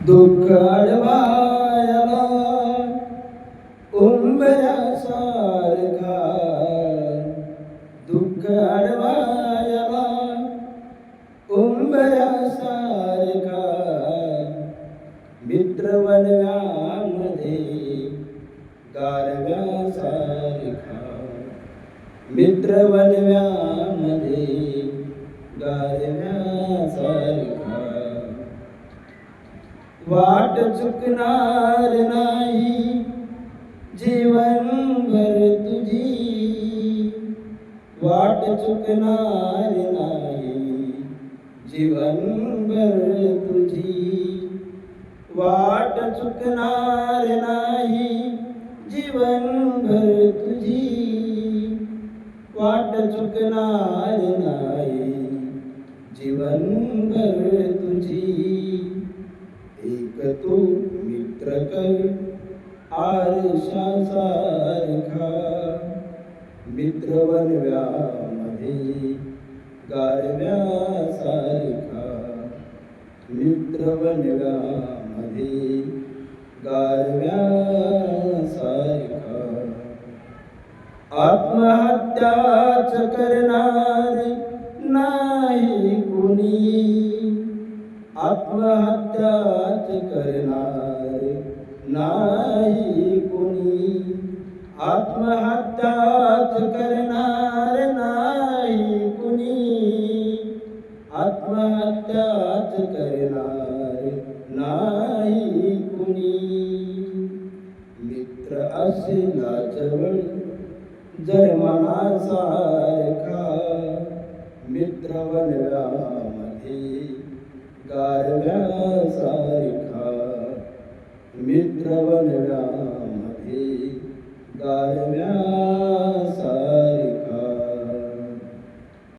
दुःख अडवायला उंबऱ्यासारखा, दुःख अडवायला उंबऱ्यासारखा, मित्र वनव्यामध्ये गारव्यासारखा, मित्र वनव्यामध्ये गारव्यासारखा. वाट चुकणार नाही जीवनभर तुझी, वाट चुकणार नाही जीवनभर तुझी, वाट चुकणार नाही जीवनभर तुझी, वाट चुकणार नाही जीवनभर तुझी. एक तू मित्र कर आरशासारखा, मित्र वनव्यामध्ये गारव्यासारखा, मित्र वनव्यामध्ये गारव्यासारखा. आत्महत्याच करणार नाही कुणी, आत्महत्याच करणार नाही कुणी, आत्महत्याच करणार नाही कुणी, आत्महत्याच करणार नाही कुणी. मित्र असला जवळ जर मनासारखा, मित्र वनव्यामध्ये गारव्यासारखा, मित्र वनव्या